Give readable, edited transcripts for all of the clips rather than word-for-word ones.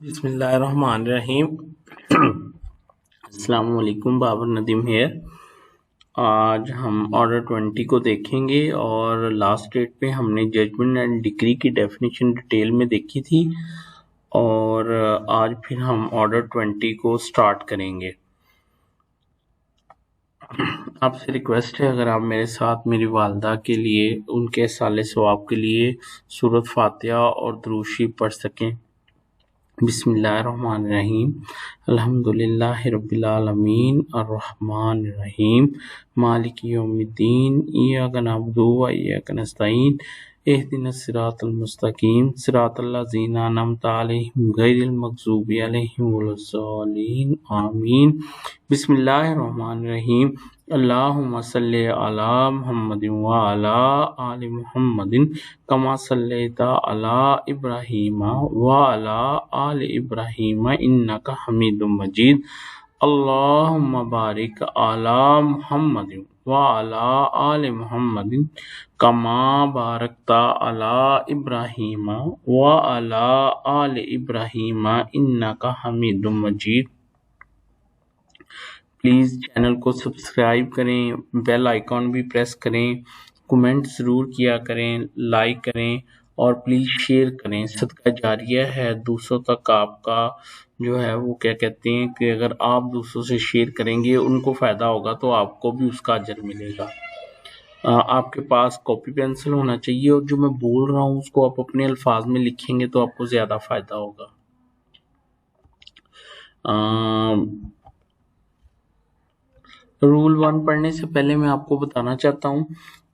बिस्मिल्लाहिर्रहमानिर्रहीम। अस्सलाम वालेकुम, बाबर नदीम हेयर। आज हम ऑर्डर 20 को देखेंगे और लास्ट डेट पे हमने जजमेंट एंड डिक्री की डेफिनेशन डिटेल में देखी थी और आज फिर हम ऑर्डर 20 को स्टार्ट करेंगे। आपसे रिक्वेस्ट है, अगर आप मेरे साथ मेरी वालदा के लिए उनके साले सवाब के लिए सूरत फातिहा और दुरूद पढ़ सकें। बिस्मिल्लाहिर्रहमानिर्रहीम। अल्हम्दुलिल्लाहि रब्बिल आलमीन अर्रहमानिर्रहीम मालिकि यौमिद्दीन इय्याका नअबुदु व इय्याका नस्तईन इहदिनस सिरातल मुस्तकीम सिरातल लज़ीना अनअमता अलैहिम गैरिल मग़ज़ूबि अलैहिम वलद्दालीन आमीन। बिस्मिल्लाहिर्रहमानिर्रहीम। अल्लाहुम्मा सल्लि अला मुहम्मदिन व अला आलि मुहम्मदिन कमा सल्लैता अला इब्राहीम व अला आलि इब्राहीम इन्नका हमीदुम मजीद। अल्लाहुम्मा बारिक अला मुहम्मदिन व अला आलि मुहम्मदिन कमा बारकता अला इब्राहीम व अला आलि इब्राहीम इन्नका हमीदुम मजीद। प्लीज़ चैनल को सब्सक्राइब करें, बेल आइकॉन भी प्रेस करें, कमेंट ज़रूर किया करें, लाइक करें और प्लीज़ शेयर करें। सदका जारिया है, दूसरों तक आपका जो है वो क्या कहते हैं कि अगर आप दूसरों से शेयर करेंगे उनको फ़ायदा होगा तो आपको भी उसका अजर मिलेगा। आपके पास कॉपी पेंसिल होना चाहिए और जो मैं बोल रहा हूँ उसको आप अपने अल्फाज में लिखेंगे तो आपको ज़्यादा फ़ायदा होगा। रूल 1 पढ़ने से पहले मैं आपको बताना चाहता हूँ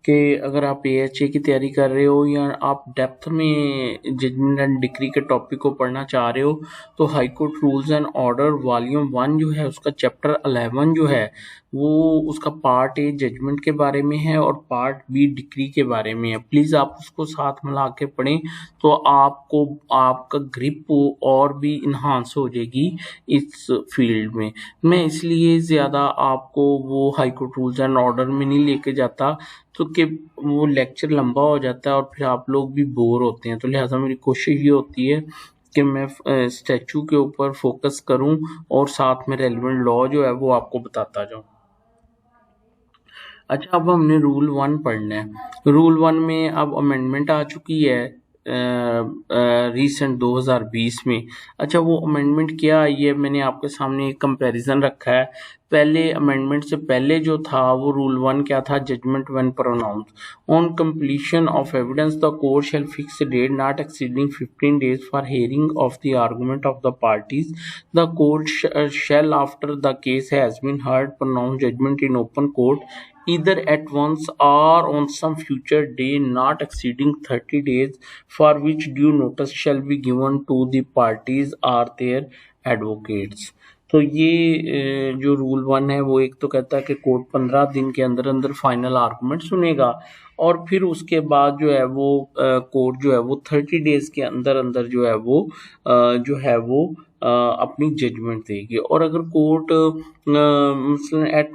कि अगर आप AHA की तैयारी कर रहे हो या आप डेप्थ में जजमेंट एंड डिक्री के टॉपिक को पढ़ना चाह रहे हो तो high court rules and order volume 1 जो है उसका चैप्टर 11 जो है वो उसका पार्ट A जजमेंट के बारे में है और पार्ट B डिक्री के बारे में है। प्लीज़ आप उसको साथ मिला के पढ़ें तो आपको आपका ग्रिप और भी इन्हांस हो जाएगी इस फील्ड में। मैं इसलिए ज़्यादा आपको वो high court rules and order में नहीं लेके जाता तो कि वो लेक्चर लंबा हो जाता है और फिर आप लोग भी बोर होते हैं। तो लिहाजा मेरी कोशिश ये होती है कि मैं स्टैचू के ऊपर फोकस करूं और साथ में रेलिवेंट लॉ जो है वो आपको बताता जाऊं। अच्छा, अब हमने रूल 1 पढ़ना है। रूल 1 में अब अमेंडमेंट आ चुकी है रिसेंट 2020 में। अच्छा, वो अमेंडमेंट क्या आई है, मैंने आपके सामने एक कंपैरिजन रखा है। पहले अमेंडमेंट से पहले जो था वो रूल 1 क्या था, judgement when pronounce on completion of evidence the court shall fix date not exceeding 15 days for hearing of the argument of the parties. The court shall after the case has been heard pronounce judgement in open court either at once or on some future day not exceeding 30 days for which due notice shall be given to the parties or their advocates। तो ये जो rule 1 है वो एक तो कहता है कि कोर्ट 15 दिन के अंदर अंदर फाइनल आर्गुमेंट सुनेगा और फिर उसके बाद जो है वो कोर्ट जो है वो 30 डेज के अंदर अंदर जो है वो अपनी जजमेंट देगी। और अगर कोर्ट मसलन एट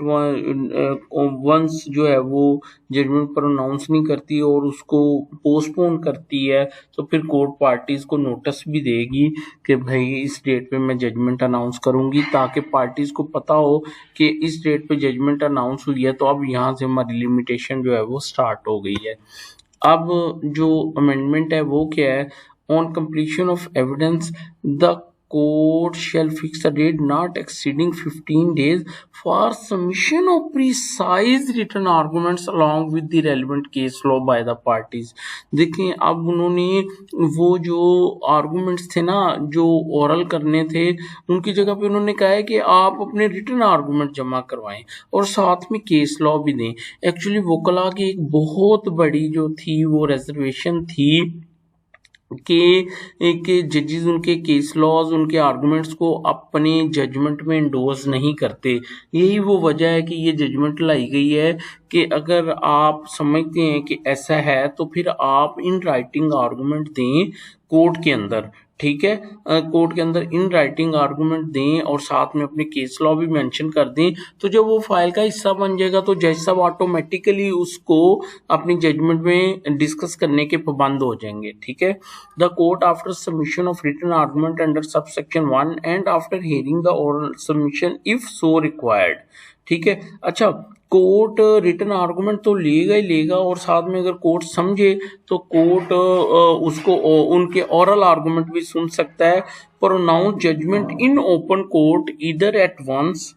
वंस जो है वो जजमेंट प्रोनाउंस नहीं करती और उसको पोस्टपोन करती है तो फिर कोर्ट पार्टीज को नोटिस भी देगी कि भाई इस डेट पे मैं जजमेंट अनाउंस करूंगी, ताकि पार्टीज को पता हो कि इस डेट पे जजमेंट अनाउंस हुई है तो अब यहाँ से हमारी लिमिटेशन जो है वो स्टार्ट हो गई है। अब जो अमेंडमेंट है वो क्या है, on completion of evidence the court shall fix a date not exceeding 15 days for submission of precise written arguments along with the relevant case law by the parties। देखें, अब उन्होंने वो जो आर्गूमेंट्स थे ना जो ओरल करने थे उनकी जगह पे उन्होंने कहा है कि आप अपने रिटन आर्गूमेंट जमा करवाएं और साथ में केस लॉ भी दें। एक्चुअली वोकला की एक बहुत बड़ी जो थी वो रिजर्वेशन थी कि जजेस उनके केस लॉज उनके आर्गुमेंट्स को अपने जजमेंट में इंडोर्स नहीं करते। यही वो वजह है कि ये जजमेंट लाई गई है कि अगर आप समझते हैं कि ऐसा है तो फिर आप इन राइटिंग आर्गुमेंट दें कोर्ट के अंदर, ठीक है, कोर्ट के अंदर इन राइटिंग आर्गूमेंट दें और साथ में अपने केस लॉ भी मेंशन कर दें, तो जब वो फाइल का हिस्सा बन जाएगा तो जज साहब ऑटोमेटिकली उसको अपनी जजमेंट में डिस्कस करने के पाबंद हो जाएंगे। ठीक है, the court after submission of written argument under subsection 1 and after hearing the oral submission if so required. ठीक है, अच्छा, कोर्ट रिटन आर्गूमेंट तो लेगा ही लेगा और साथ में अगर कोर्ट समझे तो कोर्ट उसको उनके ओरल आर्गूमेंट भी सुन सकता है। Pronounce judgement in open court either at once,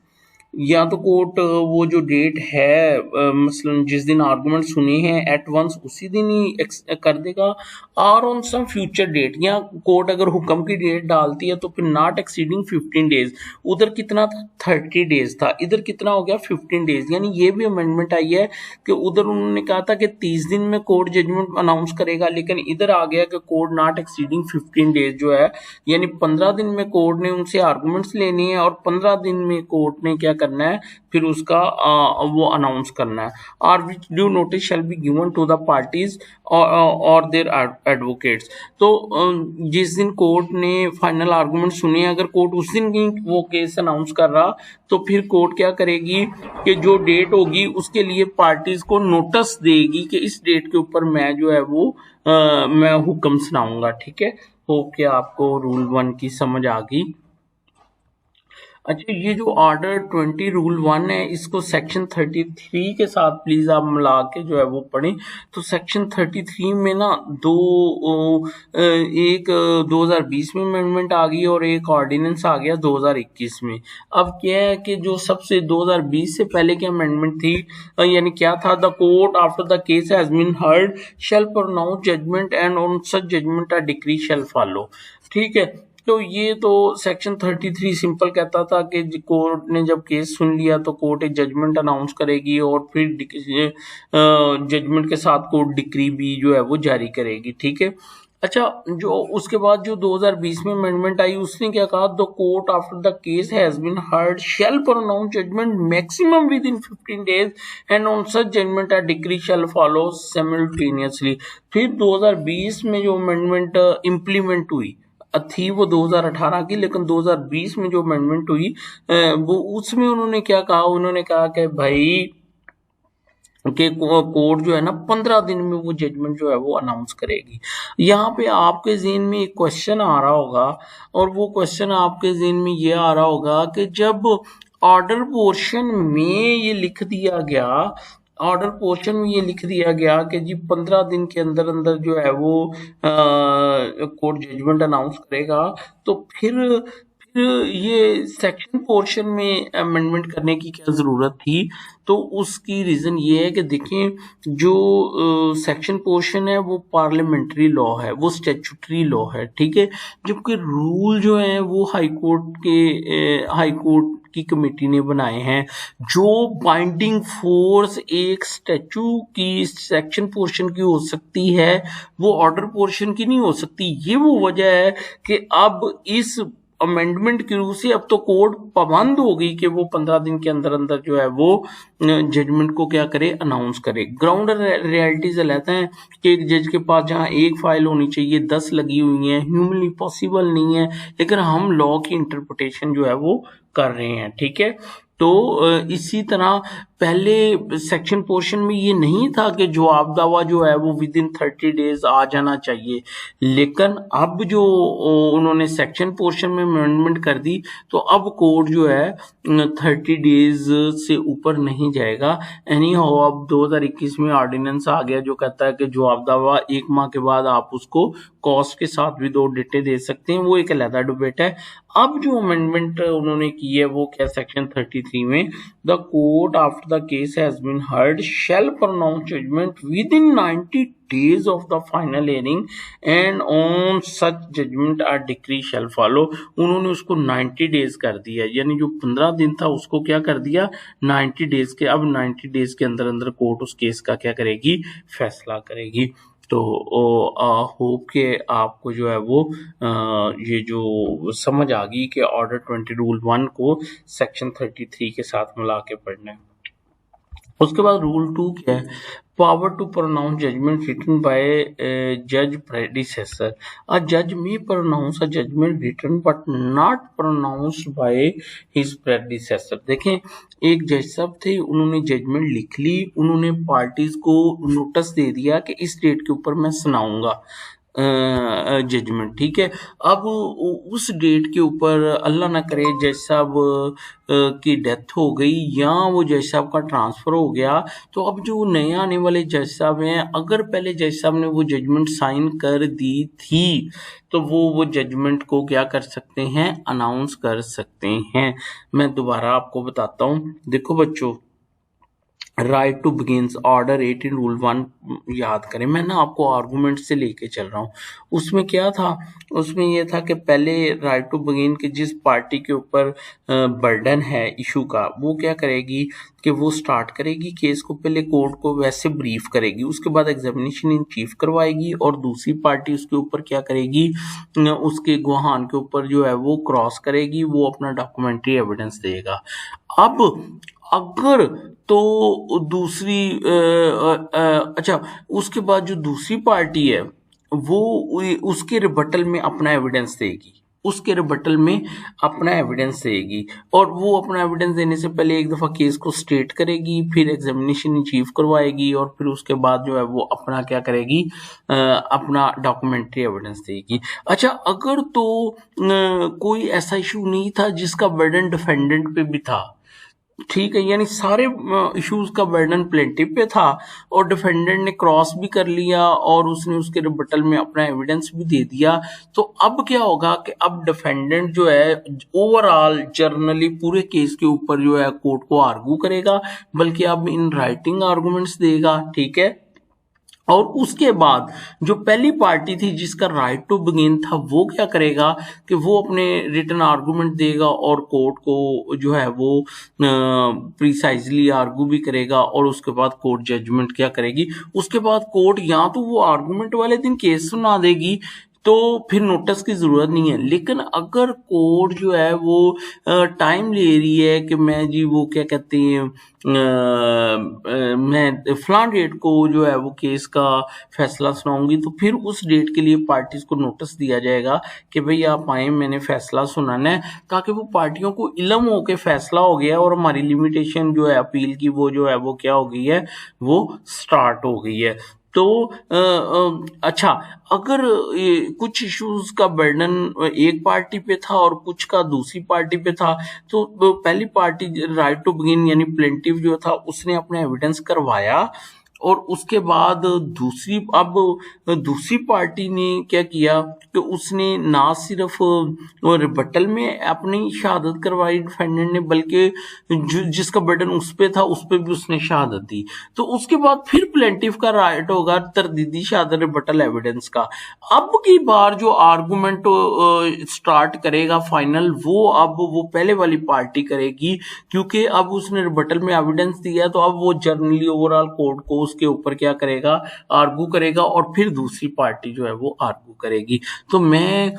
या तो कोर्ट वो जो डेट है मसलन जिस दिन आर्गूमेंट सुने हैं एट वंस उसी दिन ही कर देगा, और ऑन सम फ्यूचर डेट, या कोर्ट अगर हुक्म की डेट डालती है तो फिर नॉट एक्सीडिंग 15 डेज। उधर कितना था, 30 डेज था, इधर कितना हो गया, 15 डेज। यानी ये भी अमेंडमेंट आई है कि उधर उन्होंने कहा था कि 30 दिन में कोर्ट जजमेंट अनाउंस करेगा, लेकिन इधर आ गया कि कोर्ट नॉट एक्सीडिंग 15 डेज जो है, यानी 15 दिन में कोर्ट ने उनसे आर्गूमेंट्स लेनी है और 15 दिन में कोर्ट ने क्या करना है, फिर उसका वो अनाउंस करना है। और which due notice shall be given to the parties और देयर एडवोकेट्स। तो जिस दिन कोर्ट ने फाइनल आर्गूमेंट सुने, अगर कोर्ट उस दिन ही वो केस अनाउंस कर रहा तो फिर कोर्ट क्या करेगी कि जो डेट होगी उसके लिए पार्टीज को नोटिस देगी कि इस डेट के ऊपर मैं जो है वो मैं हुक्म सुनाऊंगा। ठीक है, होप कि आपको रूल 1 की समझ आ गई। अच्छा, ये जो ऑर्डर 20 रूल 1 है इसको सेक्शन 33 के साथ प्लीज आप मिला के जो है वो पढ़ें। तो सेक्शन 33 में ना एक 2020 में अमेंडमेंट आ गई और एक ऑर्डिनेंस आ गया 2021 में। अब क्या है कि जो सबसे 2020 से पहले की अमेंडमेंट थी, यानी क्या था, the court after the case has been heard shall pronounce judgement and on such judgement a decree shall follow. ठीक है, तो ये तो सेक्शन 33 सिंपल कहता था कि कोर्ट ने जब केस सुन लिया तो कोर्ट एक जजमेंट अनाउंस करेगी और फिर जजमेंट के साथ कोर्ट डिक्री भी जो है वो जारी करेगी। ठीक है, अच्छा, जो उसके बाद जो 2020 में अमेंडमेंट आई उसने क्या कहा, the court after the case has been heard shall pronounce judgement maximum with in 15 days and on such judgement a decree shall follow simultaneously. फिर 2020 में जो अमेंडमेंट इम्प्लीमेंट हुई थी वो 2018 की, लेकिन 2020 में जो अमेंडमेंट हुई वो उसमें उन्होंने क्या कहा, उन्होंने कहा कि भाई कि कोर्ट जो है ना 15 दिन में वो जजमेंट जो है वो अनाउंस करेगी। यहाँ पे आपके ज़हन में एक क्वेश्चन आ रहा होगा, और वो क्वेश्चन आपके ज़हन में ये आ रहा होगा कि जब ऑर्डर पोर्शन में ये लिख दिया गया, ऑर्डर पोर्शन में ये लिख दिया गया कि जी 15 दिन के अंदर अंदर जो है वो कोर्ट जजमेंट अनाउंस करेगा, तो फिर ये सेक्शन पोर्शन में अमेंडमेंट करने की क्या ज़रूरत थी। तो उसकी रीज़न ये है कि देखें जो सेक्शन पोर्शन है वो पार्लियामेंट्री लॉ है, वो स्टैट्यूटरी लॉ है। ठीक है, जबकि रूल जो है वो हाई कोर्ट की कमेटी ने बनाए हैं। जो बाइंडिंग फोर्स एक स्टैच्यू की सेक्शन पोर्शन की हो सकती है वो ऑर्डर पोर्शन की नहीं हो सकती। ये वो वजह है कि अब इस अमेंडमेंट की रूह से अब तो कोर्ट पाबंद हो गई कि वो 15 दिन के अंदर अंदर जो है वो जजमेंट को क्या करे, अनाउंस करे। ग्राउंड रियलिटीज रहते हैं कि एक जज के पास जहां एक फाइल होनी चाहिए 10 लगी हुई है, ह्यूमनली पॉसिबल नहीं है, लेकिन हम लॉ की इंटरप्रिटेशन जो है वो कर रहे हैं। ठीक है, तो इसी तरह पहले सेक्शन पोर्शन में ये नहीं था कि जवाब दावा जो है वो विद इन 30 डेज आ जाना चाहिए, लेकिन अब जो उन्होंने सेक्शन पोर्शन में अमेंडमेंट कर दी तो अब कोर्ट जो है 30 डेज से ऊपर नहीं जाएगा। एनी हाउ अब 2021 में ऑर्डिनेंस आ गया जो कहता है कि जवाब दावा 1 माह के बाद आप उसको कॉस्ट के साथ भी 2 डेटे दे सकते हैं, वो एक अलग डिबेट है। अब जो अमेंडमेंट उन्होंने की है वो क्या, सेक्शन 33 में the court after the case has been heard shall pronounce judgement with in 90 days of the final hearing and on such judgment a decree shall follow। उन्होंने उसको 90 डेज कर दिया, यानी जो 15 दिन था उसको क्या कर दिया 90 डेज के। अब 90 डेज के अंदर अंदर कोर्ट उस केस का क्या करेगी, फैसला करेगी। तो होप के आपको जो है वो ये जो समझ आ गई कि ऑर्डर 20 रूल 1 को सेक्शन 33 के साथ मिला के पढ़ना है। उसके बाद रूल 2 क्या है, power to pronounce judgment written by a judge predecessor. A judge may pronounce a judgment written but not pronounced by his predecessor. देखें, एक जज साहब थे, उन्होंने जजमेंट लिख ली, उन्होंने पार्टीज को नोटिस दे दिया कि इस डेट के ऊपर मैं सुनाऊंगा जजमेंट, ठीक है। अब उस डेट के ऊपर अल्लाह ना करे जज साहब की डेथ हो गई या वो जज साहब का ट्रांसफ़र हो गया, तो अब जो नए आने वाले जज साहब हैं, अगर पहले जज साहब ने वो जजमेंट साइन कर दी थी तो वो जजमेंट को क्या कर सकते हैं, अनाउंस कर सकते हैं। मैं दोबारा आपको बताता हूँ। देखो बच्चों, right to begins order 18 rule 1 याद करें। मैं ना आपको आर्गूमेंट से लेके चल रहा हूँ। उसमें क्या था, उसमें ये था कि पहले राइट टू बिगिन के जिस पार्टी के ऊपर बर्डन है इशू का, वो क्या करेगी कि वो स्टार्ट करेगी केस को, पहले कोर्ट को वैसे ब्रीफ करेगी, उसके बाद एग्जामिनेशन इन चीफ करवाएगी और दूसरी पार्टी उसके ऊपर क्या करेगी, उसके गुहान के ऊपर जो है वो क्रॉस करेगी, वो अपना डॉक्यूमेंट्री एविडेंस देगा। अब अगर तो दूसरी अच्छा, उसके बाद जो दूसरी पार्टी है वो उसके रिबटल में अपना एविडेंस देगी, उसके रिबटल में अपना एविडेंस देगी, और वो अपना एविडेंस देने से पहले एक दफ़ा केस को स्टेट करेगी, फिर एग्जामिनेशन इन चीफ करवाएगी और फिर उसके बाद जो है वो अपना क्या करेगी, अपना डॉक्यूमेंट्री एविडेंस देगी। अच्छा, अगर तो कोई ऐसा इशू नहीं था जिसका बर्डन डिफेंडेंट पे भी था, ठीक है, यानी सारे इश्यूज का बर्डन प्लेंटिव पे था और डिफेंडेंट ने क्रॉस भी कर लिया और उसने उसके रिबटल में अपना एविडेंस भी दे दिया, तो अब क्या होगा कि अब डिफेंडेंट जो है ओवरऑल जर्नली पूरे केस के ऊपर जो है कोर्ट को आर्गू करेगा, बल्कि अब इन राइटिंग आर्गूमेंट्स देगा, ठीक है। और उसके बाद जो पहली पार्टी थी जिसका राइट टू बिगिन था, वो क्या करेगा कि वो अपने रिटन आर्गूमेंट देगा और कोर्ट को जो है वो प्रिसाइजली आर्गू भी करेगा, और उसके बाद कोर्ट जजमेंट क्या करेगी, उसके बाद कोर्ट या तो वो आर्गूमेंट वाले दिन केस सुना देगी, तो फिर नोटिस की ज़रूरत नहीं है। लेकिन अगर कोर्ट जो है वो टाइम ले रही है कि मैं जी वो क्या कहते हैं, मैं फलां डेट को जो है वो केस का फैसला सुनाऊंगी, तो फिर उस डेट के लिए पार्टीज को नोटिस दिया जाएगा कि भाई आप आए, मैंने फैसला सुनाना है, ताकि वो पार्टियों को इल्म हो के फैसला हो गया और हमारी लिमिटेशन जो है अपील की वो जो है वो क्या हो गई है, वो स्टार्ट हो गई है। तो अच्छा, अगर कुछ इश्यूज का बर्डन एक पार्टी पे था और कुछ का दूसरी पार्टी पे था, तो पहली पार्टी राइट टू बिगिन यानी प्लेंटिव जो था उसने अपना एविडेंस करवाया, और उसके बाद दूसरी पार्टी ने क्या किया कि उसने ना सिर्फ रिबटल में अपनी शहादत करवाई डिफेंडेंट ने, बल्कि जिसका बर्डन उस पे था उस पे भी उसने शहादत दी। तो उसके बाद फिर प्लेंटिफ का राइट होगा तरदीदी शहादत रिबटल एविडेंस का। अब की बार जो आर्गूमेंट स्टार्ट करेगा फाइनल, वो पहले वाली पार्टी करेगी, क्योंकि अब उसने रिबटल में एविडेंस दिया, तो अब वो जर्नली ओवरऑल कोर्ट को उसके ऊपर क्या करेगा, आर्गू करेगा, और फिर दूसरी पार्टी जो है वो आर्गू करेगी। तो मैं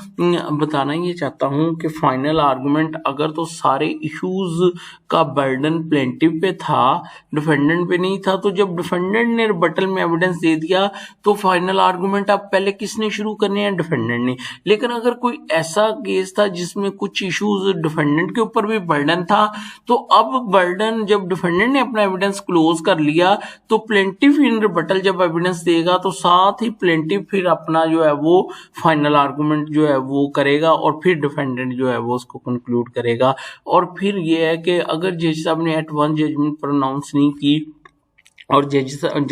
बताना ये चाहता हूं कि फाइनल आर्गूमेंट अगर तो सारे इश्यूज का बर्डन प्लेंटिव पे था, डिफेंडेंट पे नहीं था, तो जब डिफेंडेंट ने रिबटल में एविडेंस दे दिया तो फाइनल आर्गूमेंट अब पहले किसने शुरू करने हैं, डिफेंडेंट ने। लेकिन अगर कोई ऐसा केस था जिसमें कुछ इश्यूज डिफेंडेंट के ऊपर भी बर्डन था, तो अब बर्डन जब डिफेंडेंट ने अपना एविडेंस क्लोज कर लिया, तो प्लेंटिफ इन रिबटल जब एविडेंस देगा तो साथ ही प्लेंटिफ फिर अपना जो है वो फाइनल आर्गूमेंट जो है वो करेगा, और फिर डिफेंडेंट जो है वो उसको कंक्लूड करेगा। और फिर ये है कि अगर जज साहब ने एट वन जजमेंट प्रोनाउंस नहीं की और जज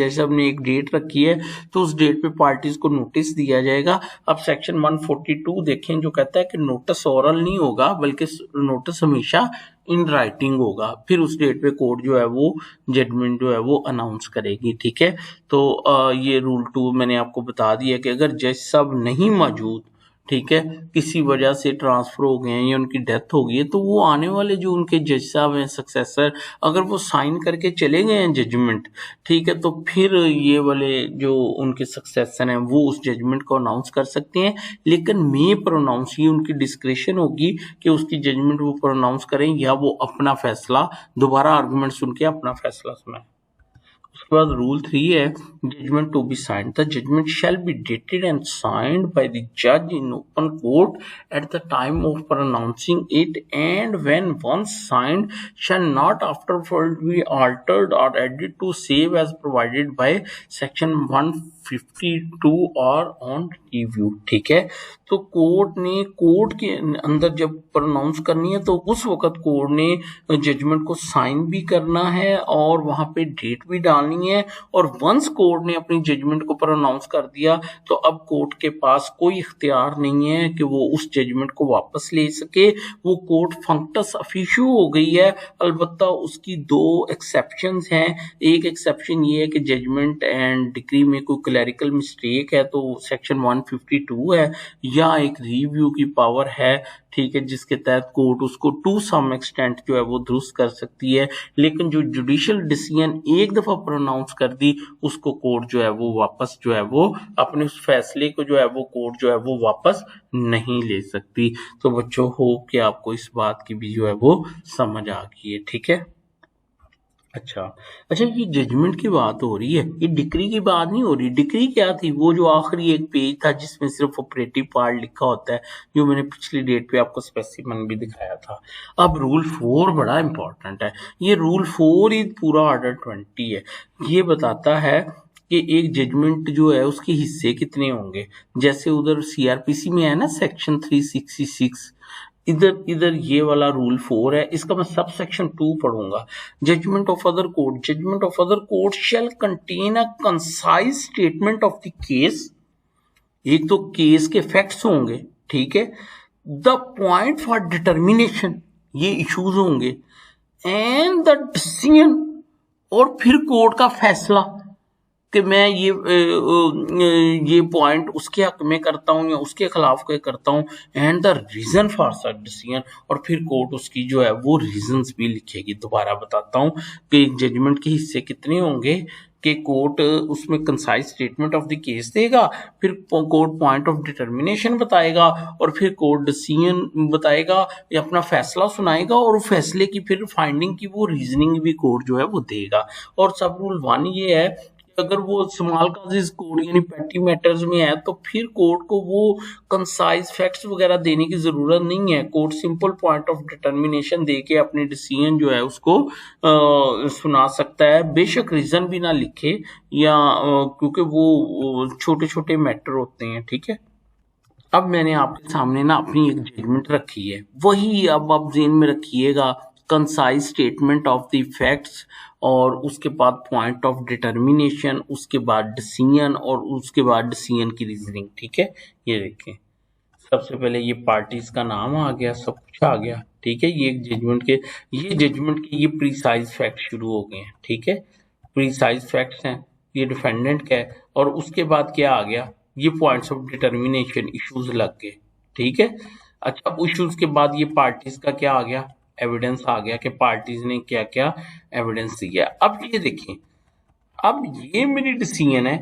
साहब ने एक डेट रखी है, तो उस डेट पे पार्टीज को नोटिस दिया जाएगा। अब सेक्शन 142 देखें, जो कहता है कि नोटिस ओरल नहीं होगा बल्कि नोटिस हमेशा इन राइटिंग होगा, फिर उस डेट पे कोर्ट जो है वो जजमेंट जो है वो अनाउंस करेगी, ठीक है। तो ये रूल 2 मैंने आपको बता दिया कि अगर जज साहब नहीं मौजूद, ठीक है, किसी वजह से ट्रांसफर हो गए हैं या उनकी डेथ हो गई है, तो वो आने वाले जो उनके जज साहब हैं सक्सेसर, अगर वो साइन करके चले गए हैं जजमेंट, ठीक है, तो फिर ये वाले जो उनके सक्सेसर हैं वो उस जजमेंट को अनाउंस कर सकते हैं। लेकिन मे प्रोनाउंस, ये उनकी डिस्क्रिप्शन होगी कि उसकी जजमेंट वो प्रोनाउंस करें या वो अपना फैसला दोबारा आर्गूमेंट सुन के अपना फैसला सुनाएं। उसके बाद रूल 3 है judgment to be signed, the judgment shall be dated and signed by the जज in open court at the time of pronouncing it, and when once signed shall not afterward be altered or added to save as provided by section 152 और on review. ठीक है, तो court ने court के अंदर जब pronounce करनी है तो उस वक्त कोर्ट ने जजमेंट को साइन भी करना है और वहां पे डेट भी डालनी है। और वंस कोर्ट ने अपनी जजमेंट को प्रोनाउंस कर दिया तो अब कोर्ट के पास कोई इख्तियार नहीं है कि वो उस जजमेंट को वापस ले सके, वो कोर्ट फंक्टस ऑफिशियो हो गई है। अलबत्ता उसकी दो एक्सेप्शंस हैं। एक एक्सेप्शन ये है कि जजमेंट एंड डिक्री में कोई क्लैरिकल मिस्टेक है तो सेक्शन 152 है, या एक रिव्यू की पावर है, ठीक है, जिसके तहत कोर्ट उसको टू सम एक्सटेंट जो है वो दुरुस्त कर सकती है। लेकिन जो जुडिशियल डिसीजन एक दफा प्रोनाउंस कर दी उसको कोर्ट जो है वो वापस जो है वो अपने उस फैसले को जो है वो कोर्ट जो है वो वापस नहीं ले सकती। तो बच्चों होप कि आपको इस बात की भी जो है वो समझ आ गई है। ठीक है, अच्छा अच्छा, ये जजमेंट की बात हो रही है, ये डिक्री की बात नहीं हो रही। डिक्री क्या थी? वो जो आखिरी एक पेज था जिसमें सिर्फ ऑपरेटिव पार्ट लिखा होता है, जो मैंने पिछली डेट पे आपको स्पेसिमन भी दिखाया था। अब रूल 4 बड़ा इंपॉर्टेंट है। ये रूल 4 ही पूरा ऑर्डर 20 है। ये बताता है कि एक जजमेंट जो है उसके हिस्से कितने होंगे। जैसे उधर सीआरपीसी में है ना सेक्शन 366, इधर इधर ये वाला रूल 4 है, इसका मैं सब सेक्शन 2 पढ़ूंगा। Judgement of other court, judgement of other court shall contain a concise statement of the case. एक तो केस के फैक्ट्स होंगे, ठीक है, द पॉइंट फॉर डिटर्मिनेशन, ये इश्यूज होंगे, एंड द डिसीजन, और फिर कोर्ट का फैसला कि मैं ये पॉइंट उसके हक में करता हूँ या उसके खिलाफ करता हूँ, and the reason for such decision, और फिर कोर्ट उसकी जो है वो रीजंस भी लिखेगी। दोबारा बताता हूँ कि एक जजमेंट के हिस्से कितने होंगे कि कोर्ट उसमें concise statement of the case देगा, फिर कोर्ट पॉइंट ऑफ डिटर्मिनेशन बताएगा, और फिर कोर्ट डिसीजन बताएगा या अपना फैसला सुनाएगा, और फैसले की फिर फाइंडिंग की वो रीजनिंग भी कोर्ट जो है वो देगा। और सब रूल 1 ये है, अगर वो स्मॉल काजेस कोड यानी पेटी मैटर्स में है तो फिर कोर्ट को वो कंसाइज फैक्ट्स वगैरह देने की जरूरत नहीं है। Court simple point of determination देके अपनी डिसीजन जो है उसको सुना सकता है, बेशक रीजन भी ना लिखे, या क्योंकि वो छोटे छोटे मैटर होते हैं। ठीक है, अब मैंने आपके सामने ना अपनी एक जजमेंट रखी है, वही अब आप जेन में रखिएगा, concise statement of the facts, और उसके बाद पॉइंट ऑफ डिटर्मिनेशन, उसके बाद डिसीजन, और उसके बाद डिसीजन की रीजनिंग। ठीक है, ये देखें, सबसे पहले ये पार्टीज का नाम आ गया, सब कुछ आ गया। ठीक है, ये जजमेंट के ये प्रीसाइज फैक्ट शुरू हो गए हैं। ठीक है, प्रीसाइज फैक्ट्स हैं, ये डिफेंडेंट का है, और उसके बाद क्या आ गया, ये पॉइंट्स ऑफ डिटर्मिनेशन, इश्यूज लग गए। ठीक है, अच्छा, अब इश्यूज के बाद ये पार्टीज का क्या आ गया, एविडेंस आ गया कि पार्टीज ने क्या क्या एविडेंस दिया। अब ये देखें, अब ये मेरी डिसीजन है,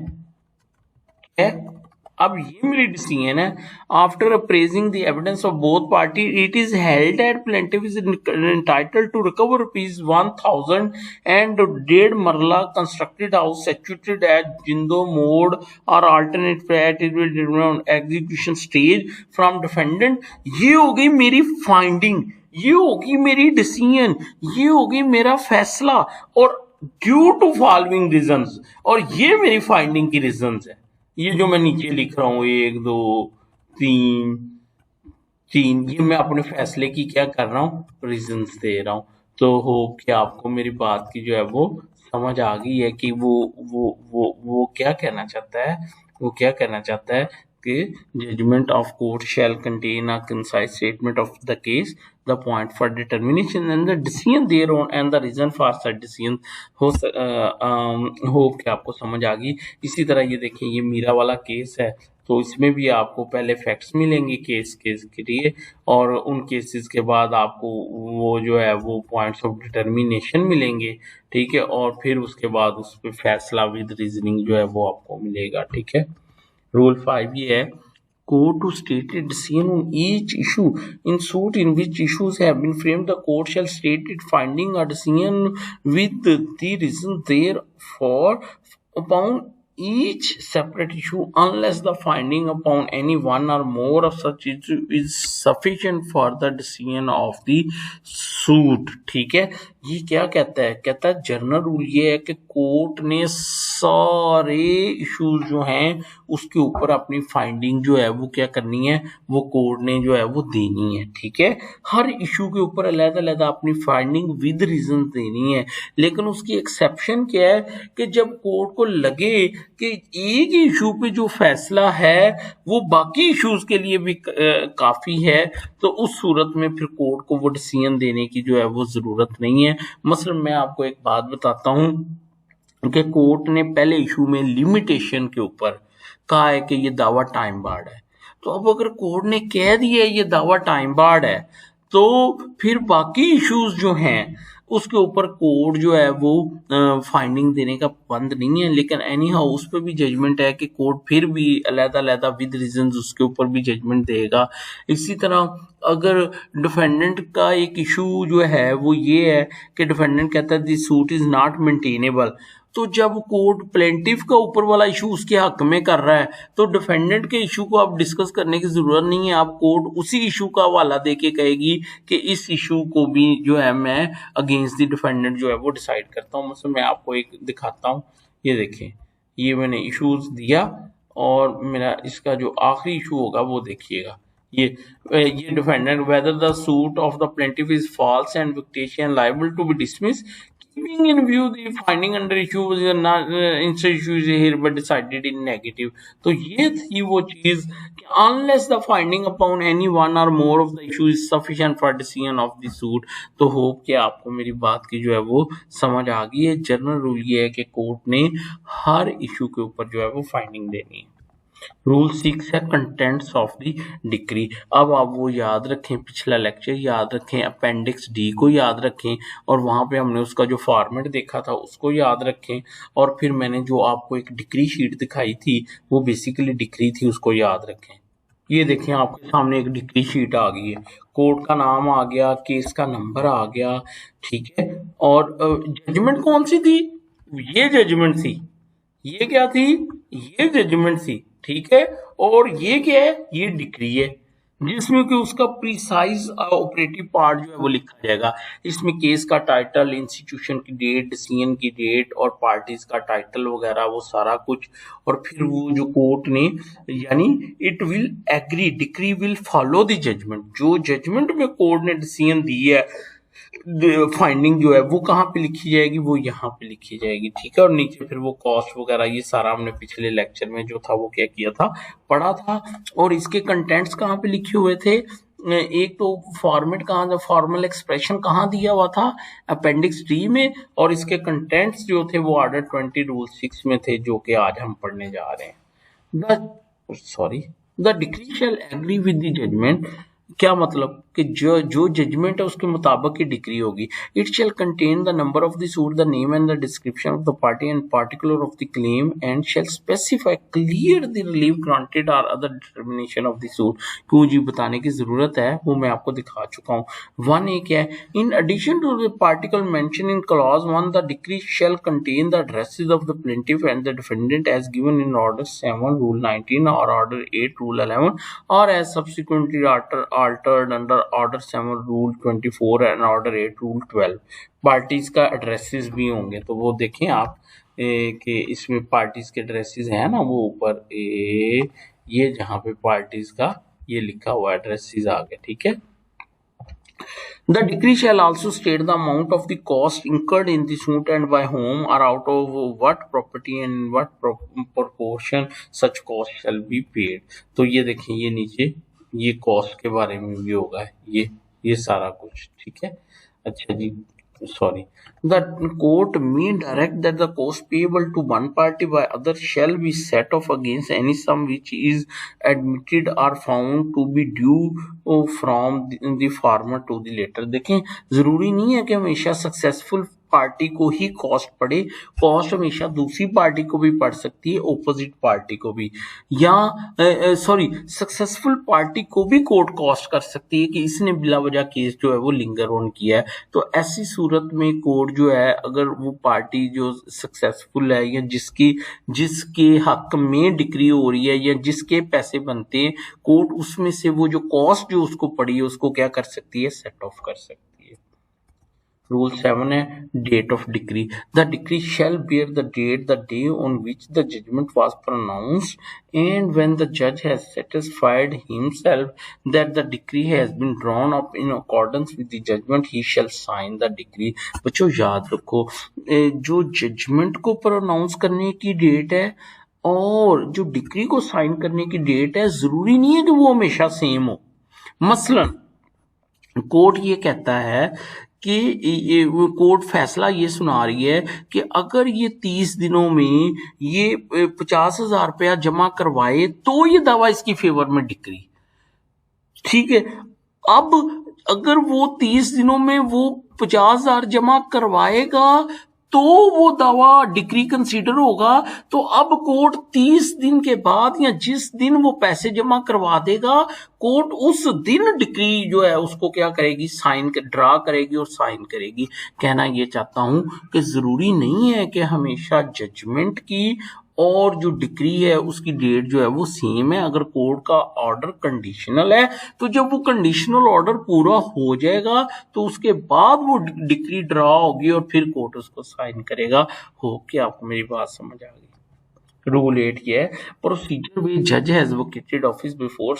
अब ये मेरी डिसीजन है, after appraising the evidence of both party it is held that plaintiff is entitled to recover ₹1000 and 1.5 marla constructed house situated at Jindo Mod or alternate flat execution stage from defendant. ये हो गई मेरी फाइंडिंग, ये होगी मेरी डिसीजन, ये होगी मेरा फैसला, और ड्यू टू फॉलोइंग रीजंस, और ये मेरी फाइंडिंग की रीजंस है। ये जो मैं नीचे लिख रहा हूँ 1 2 3 3, ये मैं अपने फैसले की क्या कर रहा हूँ, रीजंस दे रहा हूँ। तो होप कि आपको मेरी बात की जो है वो समझ आ गई है कि वो क्या कहना चाहता है। वो क्या कहना चाहता है कि judgement of court shall contain a concise statement of the case, the point for determination and the decision thereon and the reason for such decision. Hope कि आपको समझ आ गई। इसी तरह ये देखिए, ये मीरा वाला केस है, तो इसमें भी आपको पहले फैक्ट्स मिलेंगे केस के लिए, और उन केसेस के बाद आपको वो जो है वो पॉइंट्स ऑफ डिटर्मिनेशन मिलेंगे। ठीक है, और फिर उसके बाद उस पर फैसला विद रीजनिंग जो है वो आपको मिलेगा। ठीक है, रूल 5 ये है, court to state a decision on each issue. In suit in which issues have been framed, the court shall state its finding or decision with the reason therefor upon each separate issue, unless the finding upon any one or more of such issue is sufficient for the decision of the suit. ठीक है, ये क्या कहता है? कहता है general rule ये है कि कोर्ट ने सारे इश्यूज जो हैं उसके ऊपर अपनी फाइंडिंग जो है वो क्या करनी है, वो कोर्ट ने जो है वो देनी है। ठीक है, हर इशू के ऊपर अलग-अलग अपनी फाइंडिंग विद रीजन देनी है। लेकिन उसकी एक्सेप्शन क्या है कि जब कोर्ट को लगे कि एक ही इशू पे जो फैसला है वो बाकी इश्यूज के लिए भी काफी है, तो उस सूरत में फिर कोर्ट को वो डिसीजन देने की जो है वो जरूरत नहीं है। मसलन मैं आपको एक बात बताता हूँ कि कोर्ट ने पहले इशू में लिमिटेशन के ऊपर कहा है कि ये दावा टाइम बार्ड है। तो अब अगर कोर्ट ने कह दिया ये दावा टाइम बार्ड है, तो फिर बाकी इश्यूज जो हैं उसके ऊपर कोर्ट जो है वो फाइंडिंग देने का पाबंद नहीं है। लेकिन एनी हाउ उस पर भी जजमेंट है कि कोर्ट फिर भी अलग-अलग विद रीजंस उसके ऊपर भी जजमेंट देगा। इसी तरह अगर डिफेंडेंट का एक इशू जो है वो ये है कि डिफेंडेंट कहता है this suit is not maintainable, तो जब कोर्ट प्लेंटिफ का ऊपर वाला इशू उसके हक में कर रहा है तो डिफेंडेंट के इशू को आप डिस्कस करने की जरूरत नहीं है। आप कोर्ट उसी इशू का हवाला दे के कहेगी कि इस इशू को भी जो है मैं अगेंस्ट द डिफेंडेंट जो है वो डिसाइड करता हूँ। मतलब मैं आपको एक दिखाता हूँ, ये देखें, ये मैंने इशूज दिया और मेरा इसका जो आखिरी इशू होगा वो देखिएगा। ये defendant whether the suit of the plaintiff is false and vexatious liable to be dismiss, keeping in view the finding under issue was not instant issue is here but decided in negative। तो ये थी वो चीज कि unless the finding upon any one or more of the issue is sufficient for decision of the suit। तो hope कि आपको मेरी बात की जो है वो समझ आ गई है। जनरल रूल ये है कि कोर्ट ने हर इशू के ऊपर जो है वो फाइंडिंग देनी है। रूल 6 है कंटेंट्स ऑफ द डिक्री। अब आप वो याद रखें, पिछला लेक्चर याद रखें, अपेंडिक्स डी को याद रखें और वहाँ पे हमने उसका जो फॉर्मेट देखा था उसको याद रखें, और फिर मैंने जो आपको एक डिक्री शीट दिखाई थी वो बेसिकली डिक्री थी, उसको याद रखें। ये देखें आपके सामने एक डिक्री शीट आ गई है, कोर्ट का नाम आ गया, केस का नंबर आ गया, ठीक है, और जजमेंट कौन सी थी? ये जजमेंट थी। ये क्या थी? ये जजमेंट थी, ठीक है। और ये क्या है? ये डिक्री है जिसमें कि उसका प्रिसाइज ऑपरेटिव पार्ट जो है वो लिखा जाएगा। इसमें केस का टाइटल, इंस्टीट्यूशन की डेट, डिसीजन की डेट और पार्टीज का टाइटल वगैरह वो सारा कुछ, और फिर वो जो कोर्ट ने यानी it will agree, decree will follow the judgement. जो जजमेंट में कोर्ट ने डिसीजन दी है, फाइंडिंग जो है वो कहाँ पे लिखी जाएगी? वो यहाँ पे लिखी जाएगी, ठीक है। और नीचे फिर वो कॉस्ट वगैरह ये सारा हमने पिछले लेक्चर में जो था वो क्या किया था, पढ़ा था। और इसके कंटेंट्स कहाँ पे लिखे हुए थे? एक तो फॉर्मेट कहाँ, फॉर्मल एक्सप्रेशन कहाँ दिया हुआ था? अपेंडिक्स डी में। और इसके कंटेंट्स जो थे वो ऑर्डर 20 रूल 6 में थे, जो कि आज हम पढ़ने जा रहे हैं। The decree shall agree with the judgement. क्या मतलब कि जो जजमेंट है उसके मुताबिक की डिक्री होगी। It shall contain the number of the suit, the name and the description of the party and particular of the claim, and shall specify clear the relief granted or other determination of the suit. क्यों जी बताने की जरूरत है, वो मैं आपको दिखा चुका हूँ। वन एक है, in addition to the particle mention in clause 1, the decree shall contain the addresses of the plaintiff and the defendant as given in order 7 rule 19 और ऑर्डर 8 रूल 11 और as subsequently altered under order 7 rule 24 and order 8 rule 12। Parties का addresses भी होंगे, तो वो देखें आप कि इसमें पार्टीज के एड्रेसेस हैं ना, वो ऊपर ये जहाँ पे पार्टीज का ये लिखा हुआ एड्रेसेस आ गए, ठीक है। The decree shall also state the amount of the cost incurred in the suit and by whom or out of what property and in what proportion such cost shall be paid। तो ये देखें, ये नीचे ये cost के बारे में भी होगा, ये सारा कुछ, ठीक है। अच्छा जी, sorry, the court may direct that the cost payable to one party by other shall be set off against any sum which is admitted or found to be due from the former to the later। देखें, जरूरी नहीं है कि हमेशा successful party को ही cost पड़े, cost हमेशा दूसरी पार्टी को भी पड़ सकती है, ऑपोजिट पार्टी को भी, या सक्सेसफुल पार्टी को भी कोर्ट कॉस्ट कर सकती है कि इसने बिला वजह केस जो है वो लिंगर ऑन किया है। तो ऐसी सूरत में कोर्ट जो है, अगर वो पार्टी जो सक्सेसफुल है या जिसके हक में डिक्री हो रही है या जिसके पैसे बनते हैं, कोर्ट उसमें से वो जो कॉस्ट जो उसको पड़ी है उसको क्या कर सकती है, सेट ऑफ कर सकती है। रूल 7 है date of decree. The decree shall bear the date the day on which the judgment was pronounced, and when the judge has satisfied himself that the decree has been drawn up in accordance with the judgment, he shall sign the decree। बच्चों याद रखो, जो judgement को pronounce करने की date है और जो डिक्री को साइन करने की डेट है, जरूरी नहीं है कि वो हमेशा सेम हो। मसलन कोर्ट ये कहता है कि कोर्ट फैसला ये सुना रही है कि अगर ये 30 दिनों में ये 50,000 रुपया जमा करवाए तो ये दावा इसकी फेवर में डिक्री, ठीक है। अब अगर वो 30 दिनों में वो 50,000 जमा करवाएगा तो वो दावा डिक्री कंसीडर होगा। तो अब कोर्ट 30 दिन के बाद या जिस दिन वो पैसे जमा करवा देगा, कोर्ट उस दिन डिक्री जो है उसको क्या करेगी, साइन ड्रा करेगी और साइन करेगी। कहना ये चाहता हूं कि जरूरी नहीं है कि हमेशा जजमेंट की और जो डिक्री है उसकी डेट जो है वो सेम है। अगर कोर्ट का ऑर्डर कंडीशनल है तो जब वो कंडीशनल ऑर्डर पूरा हो जाएगा तो उसके बाद वो डिक्री ड्रा होगी और फिर कोर्ट उसको साइन करेगा। हो क्या आपको मेरी बात समझ आ गई? रूल 8 ये है, प्रोसीजर वे जज has vacated office before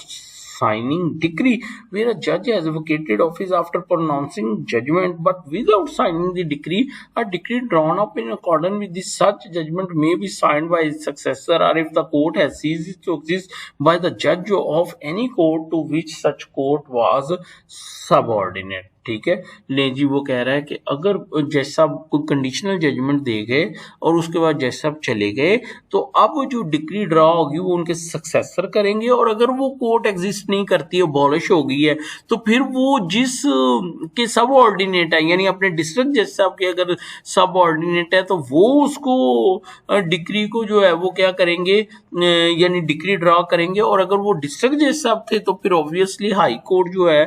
signing decree, where a judge has vacated office after pronouncing judgment but without signing the decree, a decree drawn up in accordance with this such judgment may be signed by his successor, or if the court has ceased to exist, by the judge of any court to which such court was subordinate। ठीक है, ले जी वो कह रहा है कि अगर जज साहब कोई कंडीशनल जजमेंट दे गए और उसके बाद जज साहब चले गए तो अब जो डिक्री ड्रा होगी वो उनके सक्सेसर करेंगे, और अगर वो कोर्ट एग्जिस्ट नहीं करती है, अबॉलिश हो गई है, तो फिर वो जिस के सब ऑर्डिनेट है, यानी अपने डिस्ट्रिक्ट जज साहब के अगर सब ऑर्डिनेट है तो वो उसको डिक्री को जो है वो क्या करेंगे, यानी डिक्री ड्रा करेंगे। और अगर वो डिस्ट्रिक्ट जज साहब थे तो फिर ऑब्वियसली हाई कोर्ट जो है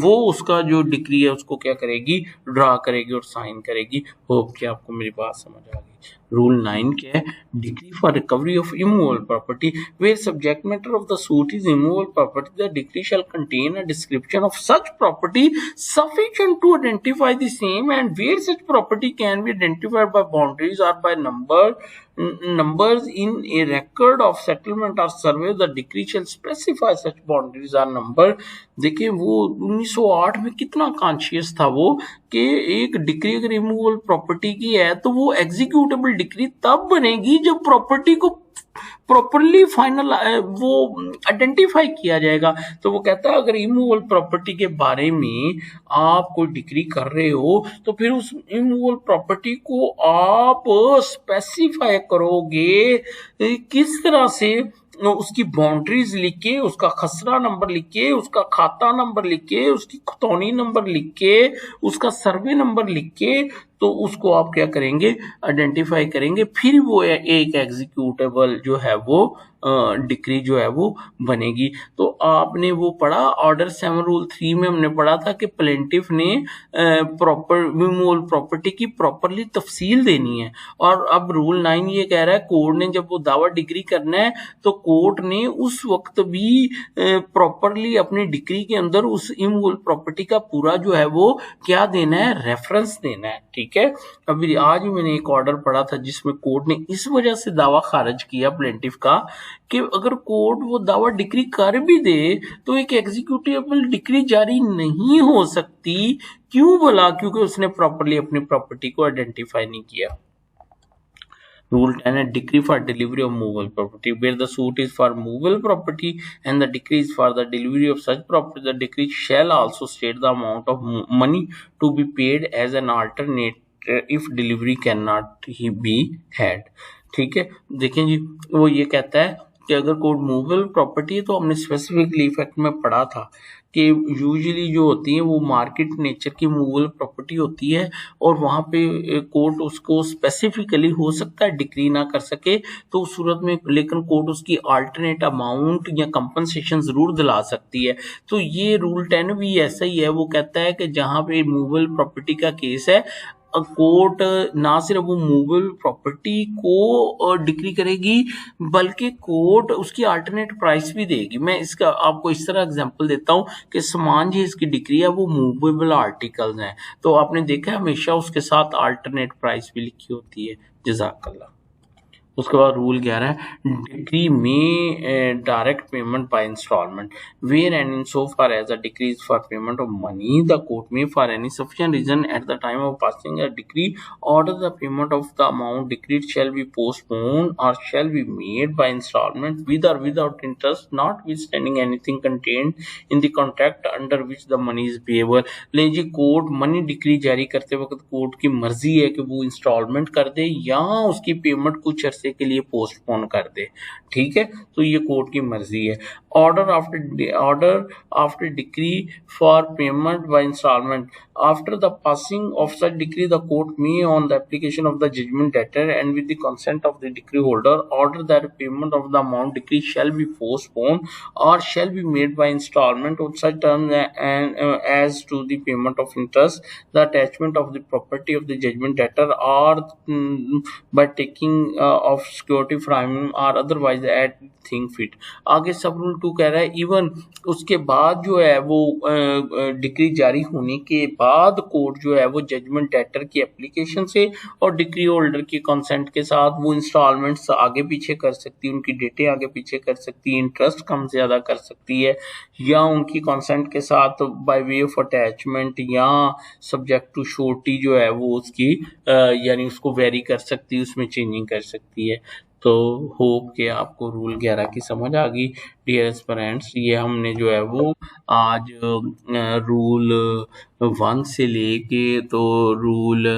वो उसका जो डिक्री है उसको क्या करेगी, ड्रा करेगी और साइन करेगी। होप कि आपको मेरी बात समझ आ गई। रूल 9 क्या है, decree for recovery of immovable property, where subject matter of the suit is immovable property, the decree shall contain a description of such property sufficient to identify the same, and where such property can be identified by boundaries or by numbers in a record of settlement or survey, the decree shall specify such boundaries or number। देखिए वो 1908 में कितना conscious था वो कि एक decree अगर removal property की है तो वो एग्जीक्यूटेबल डिक्री तब बनेगी जब प्रॉपर्टी को प्रॉपरली फाइनल वो आइडेंटिफाई किया जाएगा। तो वो कहता है अगर इमूवेबल प्रॉपर्टी के बारे में आप कोई डिक्री कर रहे हो तो फिर उस इमूवेबल प्रॉपर्टी को आप स्पेसिफाई करोगे किस तरह से, उसकी बाउंड्रीज लिख के, उसका खसरा नंबर लिख के, उसका खाता नंबर लिख के, उसकी खतौनी नंबर लिख के, उसका सर्वे नंबर लिख के, तो उसको आप क्या करेंगे, आइडेंटिफाई करेंगे। फिर वो एक एग्जीक्यूटेबल जो है वो डिक्री जो है वो बनेगी। तो आपने वो पढ़ा ऑर्डर 7 रूल 3 में हमने पढ़ा था कि प्लेंटिफ ने रिमूवल प्रॉपर्टी की प्रॉपरली तफसील देनी है, और अब रूल 9 ये कह रहा है कोर्ट ने जब वो दावा डिक्री करना है तो कोर्ट ने उस वक्त भी प्रॉपरली अपनी डिक्री के अंदर उस इमूवेबल प्रॉपर्टी का पूरा जो है वो क्या देना है, रेफरेंस देना है। ठीक है, अभी आज ही मैंने एक ऑर्डर पढ़ा था जिसमें कोर्ट ने इस वजह से दावा खारिज किया प्लेंटिफ का कि अगर कोर्ट वो दावा डिक्री कर भी दे तो एक एग्जीक्यूटेबल डिक्री जारी नहीं हो सकती। क्यों बोला? क्योंकि उसने प्रॉपरली अपनी प्रॉपर्टी को आइडेंटिफाई नहीं किया। Rule 10 है decree for delivery of movable property, where the suit is for movable property and the decree is for the delivery of such property, the decree shall also state the amount of money to be paid as an alternate if delivery can not be had. ठीक है, देखें जी वो ये कहता है कि अगर कोई मूवेबल प्रॉपर्टी है तो हमने स्पेसिफिकली इफेक्ट में पढ़ा था कि यूजुअली जो होती है वो मार्केट नेचर की मूवेबल प्रॉपर्टी होती है और वहाँ पे कोर्ट उसको स्पेसिफिकली हो सकता है डिक्री ना कर सके, तो उस सूरत में लेकिन कोर्ट उसकी अल्टरनेट अमाउंट या कंपनसेशन जरूर दिला सकती है। तो ये रूल 10 भी ऐसा ही है, वो कहता है कि जहाँ पे मूवेबल प्रॉपर्टी का केस है, कोर्ट ना सिर्फ वो मूवेबल प्रॉपर्टी को डिक्री करेगी बल्कि कोर्ट उसकी अल्टरनेट प्राइस भी देगी। मैं इसका आपको इस तरह एग्जांपल देता हूँ कि सामान जो इसकी डिक्री है वो मूवेबल आर्टिकल्स हैं, तो आपने देखा है हमेशा उसके साथ अल्टरनेट प्राइस भी लिखी होती है। जज़ाकल्लाह। उसके बाद रूल 11 डिक्री में direct payment by instalment where and in so far as a decree is for payment of money the court may for any sufficient reason at the time of passing a decree order the payment of the amount decreed shall be postpone or shall be made by instalment with or without interest notwithstanding anything contained in the contract under which the money is payable. लेकिन जी court money decree जारी करते वक्त court की मर्जी है कि वो instalment कर दे या उसकी पेमेंट कुछ अरसे के लिए पोस्टपोन कर दे, ठीक है, तो ये कोर्ट की मर्जी है। Order after decree for payment by instalment after the passing of such decree the court may on the application of the judgment debtor and with the consent of the decree holder order that payment of the amount decree shall be postponed or shall be made by installment on such terms and as to the payment of interest the attachment of the property of the judgment debtor or by taking of security from him or otherwise at think fit. आगे सब rule 2 कह रहा है even उसके बाद जो है वो डिक्री जारी होने के बाद कोर्ट जो है वो जजमेंट डेटर की एप्लीकेशन से और डिक्री होल्डर की कंसेंट के साथ वो इंस्टॉलमेंट्स आगे पीछे कर सकती है, उनकी डेटें आगे पीछे कर सकती है, इंटरेस्ट कम ज़्यादा कर सकती है या उनकी कंसेंट के साथ बाय वे ऑफ अटैचमेंट या सब्जेक्ट टू श्योरिटी जो है वो उसकी यानी उसको वेरी कर सकती है, उसमें चेंजिंग कर सकती है। तो होप के आपको रूल 11 की समझ आ गई डियर एस्पिरेंट्स। ये हमने जो है वो आज रूल 1 से लेके तो रूल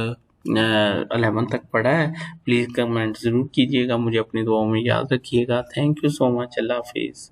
11 तक पढ़ा है। प्लीज़ कमेंट ज़रूर कीजिएगा, मुझे अपनी दुआओं में याद रखिएगा। Thank you so much. अल्लाह हाफिज़।